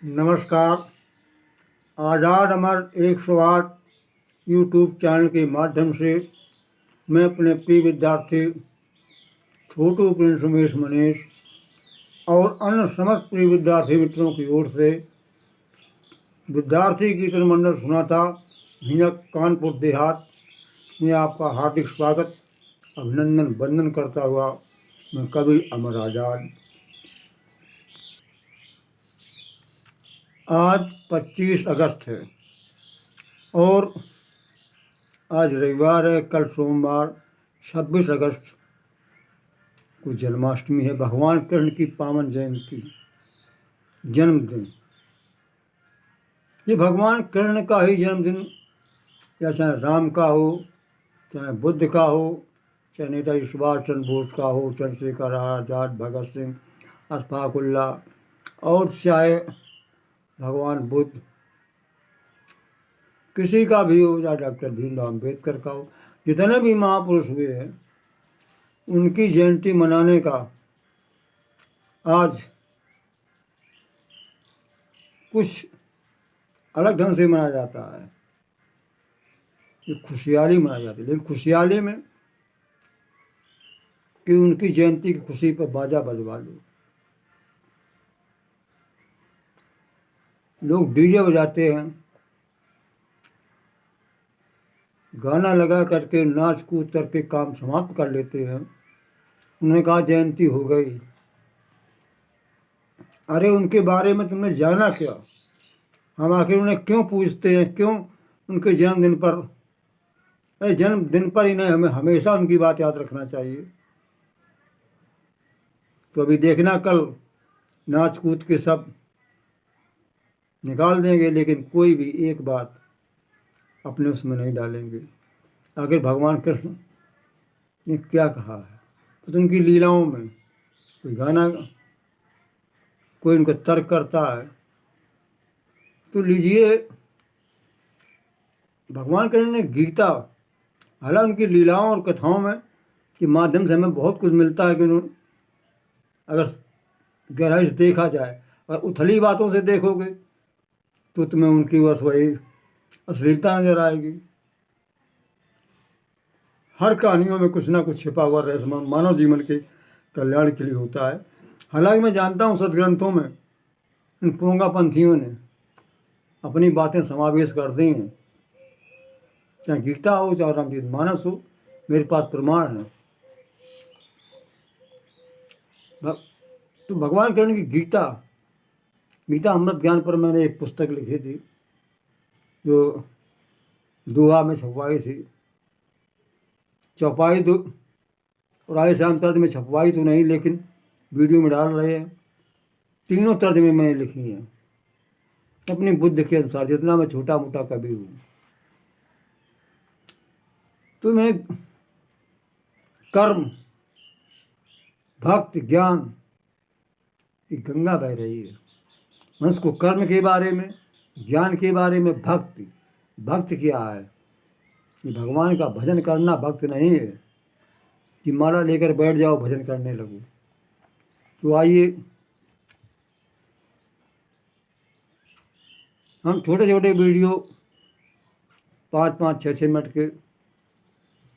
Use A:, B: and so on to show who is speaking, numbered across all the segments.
A: नमस्कार। आज़ाद अमर 108 YouTube channel के माध्यम से मैं अपने प्रिय विद्यार्थी छोटू प्रिंस उमेश मनीष और अन्य समस्त प्रिय विद्यार्थी मित्रों की ओर से विद्यार्थी कीर्तन मंडल सुनाता हिंजक कानपुर देहात में आपका हार्दिक स्वागत अभिनंदन वंदन करता हुआ मैं कवि अमर आज़ाद। आज 25 अगस्त है और आज रविवार है। कल सोमवार 26 अगस्त को जन्माष्टमी है, भगवान कृष्ण की पावन जयंती जन्मदिन। ये भगवान कृष्ण का ही जन्मदिन, या चाहे राम का हो, चाहे बुद्ध का हो, चाहे नेताजी सुभाष चंद्र बोस का हो, चंद्रशेखर आज़ाद, भगत सिंह, अशफाक उल्लाह, और चाहे भगवान बुद्ध, किसी का भी हो, या डॉक्टर भीमराव अम्बेडकर का हो, जितने भी महापुरुष हुए हैं उनकी जयंती मनाने का आज कुछ अलग ढंग से मनाया जाता है। ये खुशहाली मनाई जाती है, लेकिन खुशहाली में कि उनकी जयंती की खुशी पर बाजा बजवा लो। लोग डीजे बजाते हैं, गाना लगा करके नाच कूद करके काम समाप्त कर लेते हैं। उन्होंने कहा जयंती हो गई। अरे उनके बारे में तुमने जाना क्या? हम आखिर उन्हें क्यों पूजते हैं, क्यों उनके जन्मदिन पर? अरे जन्मदिन पर ही नहीं, हमें हमेशा उनकी बात याद रखना चाहिए। तो अभी देखना, कल नाच कूद के सब निकाल देंगे, लेकिन कोई भी एक बात अपने उसमें नहीं डालेंगे। आखिर भगवान कृष्ण ने क्या कहा है? तो उनकी लीलाओं में कोई गाना, कोई उनको तर्क करता है तो लीजिए। भगवान कृष्ण ने गीता, हालांकि उनकी लीलाओं और कथाओं में के माध्यम से हमें बहुत कुछ मिलता है, कि अगर गहराई से देखा जाए और उथली बातों से देखोगे तो तुम्हें उनकी बस वही अश्लीलता नजर आएगी। हर कहानियों में कुछ ना कुछ छिपा हुआ रहस्य मानव जीवन के कल्याण के लिए होता है। हालांकि मैं जानता हूँ सदग्रंथों में इन पोंगापंथियों ने अपनी बातें समावेश कर दी हैं, चाहे गीता हो चाहे रामचरितमानस हो, मेरे पास प्रमाण है। तो भगवान कृष्ण की गीता अमृत ज्ञान पर मैंने एक पुस्तक लिखी थी जो दोहा में छपवाई थी। चौपाई दो और आए शाम तर्ज में छपवाई तो नहीं, लेकिन वीडियो में डाल रहे हैं। तीनों तर्ज में मैंने लिखी हैं अपनी बुद्धि के अनुसार, जितना मैं छोटा मोटा कवि हूँ। तो मैं कर्म, भक्ति, ज्ञान की गंगा बह रही है। मनुष्य को कर्म के बारे में, ज्ञान के बारे में, भक्ति क्या है? ये भगवान का भजन करना भक्त नहीं है कि माला लेकर बैठ जाओ भजन करने लगो। तो आइए हम छोटे छोटे वीडियो 5-5, 6-6 मिनट के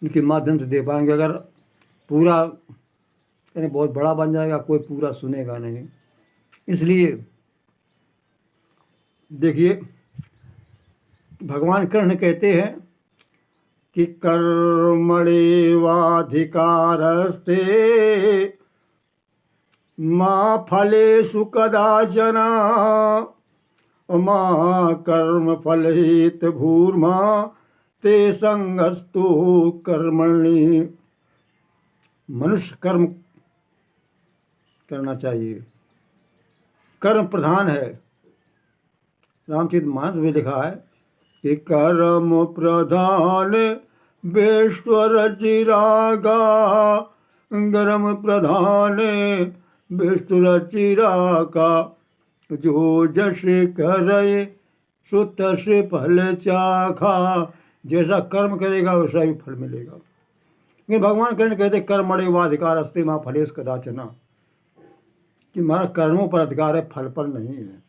A: उनके माध्यम से दे पाएंगे। अगर पूरा यानी बहुत बड़ा बन जाएगा, कोई पूरा सुनेगा नहीं। इसलिए देखिए, भगवान कृष्ण कहते हैं कि कर्मणेवाधिकारस्ते मा फलेषु कदाचन मा कर्म फलहित भूर्मा ते संगस्तु कर्मणि। मनुष्य कर्म करना चाहिए, कर्म प्रधान है। रामचरितमानस में लिखा है कि कर्म प्रधान बेश्वर चिरागा, कर्म प्रधान बेश्वर चिरागा, जो जश करे सो तस फल चाखा। जैसा कर्म करेगा वैसा ही फल मिलेगा। लेकिन भगवान कृष्ण कहते कर्मणेवाधिकार अस्ते मां फलेषु कदाचन, कि हमारा कर्मों पर अधिकार है, फल पर नहीं है।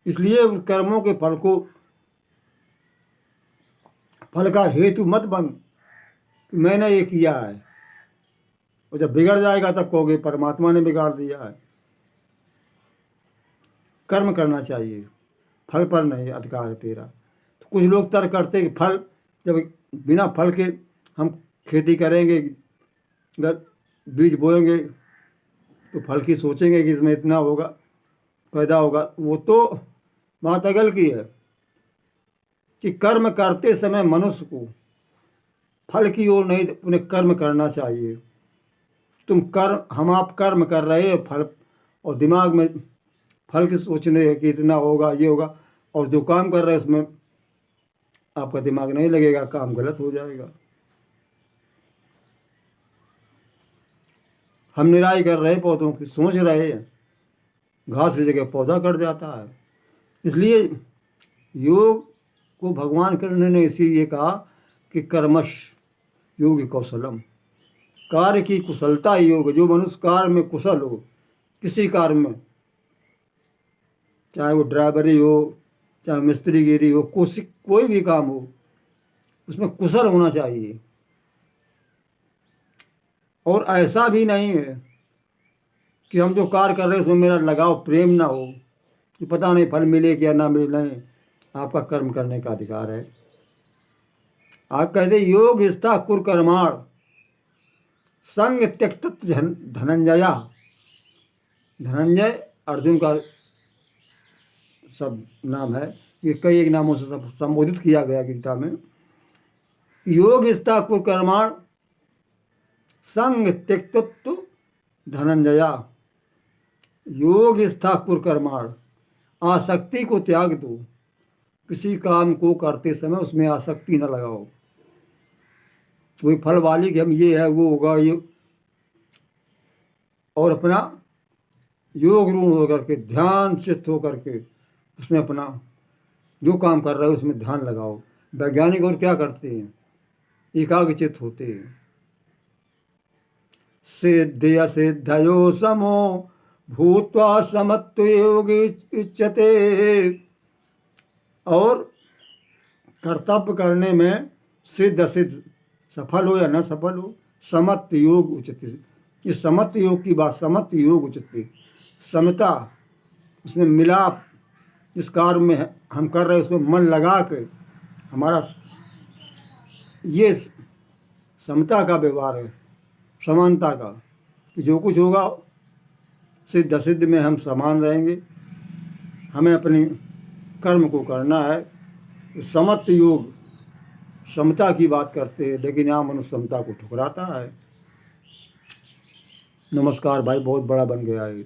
A: इसलिए उन कर्मों के फल को, फल का हेतु मत बन कि मैंने ये किया है, और जब बिगड़ जाएगा तब कहोगे परमात्मा ने बिगाड़ दिया है। कर्म करना चाहिए, फल पर नहीं अधिकार है तेरा। तो कुछ लोग तर्क करते कि फल, जब बिना फल के हम खेती करेंगे, बीज बोएंगे, तो फल की सोचेंगे कि इसमें इतना होगा, पैदा होगा। वो तो बात अगल की है कि कर्म करते समय मनुष्य को फल की ओर नहीं, उन्हें कर्म करना चाहिए। हम आप कर्म कर रहे हैं, फल, और दिमाग में फल की सोचने कि इतना होगा, ये होगा, और जो काम कर रहे हैं उसमें आपका दिमाग नहीं लगेगा, काम गलत हो जाएगा। हम निराई कर रहे पौधों की, सोच रहे हैं, घास की जगह पौधा कट जाता है। इसलिए योग को भगवान कृष्ण ने इसीलिए कहा कि कर्मश योग कौशलम, कार्य की कुशलता योग। जो मनुष्य कार्य में कुशल हो, किसी कार्य में, चाहे वो ड्राइवरी हो, चाहे मिस्त्रीगिरी हो, कोई भी काम हो, उसमें कुशल होना चाहिए। और ऐसा भी नहीं है कि हम जो कार्य कर रहे हैं उसमें मेरा लगाव, प्रेम ना हो, कि पता नहीं फल मिले क्या ना मिले। नहीं, आपका कर्म करने का अधिकार है। आप कहते योग स्था कुरकर्माण संग त्यक्त धनंजया। धनंजय अर्जुन का सब नाम है, ये कई एक नामों से सब संबोधित किया गया गीता में। योग स्था कुरकर्माण संग त्यक्तत्व धनंजया। योग स्था कुरकर्माण, आसक्ति को त्याग दो। किसी काम को करते समय उसमें आसक्ति न लगाओ, कोई फल वाली कि हम ये है वो होगा ये, और अपना योग रूढ़ होकर के, ध्यान चित्त होकर के उसमें अपना जो काम कर रहे हो उसमें ध्यान लगाओ। वैज्ञानिक और क्या करते हैं, एकाग्रचित्त होते हैं। सिद्धि असिद्धयो समो भूत्वा समत्व योगी उच्यते। और कर्तव्य करने में सिद्ध असिद्ध, सफल हो या न सफल हो, समत्व योग उच्यते। इस समत्व योग की बात, समत्व योग उच्यते, समता, उसमें मिलाप, जिस कार्य में हम कर रहे हैं उसमें मन लगा के, हमारा ये समता का व्यवहार है, समानता का, कि जो कुछ होगा सिद्ध असिद्ध में हम समान रहेंगे। हमें अपनी कर्म को करना है। समत्व योग समता की बात करते हैं, लेकिन यहाँ मनुष्य समता को ठुकराता है। नमस्कार भाई, बहुत बड़ा बन गया है।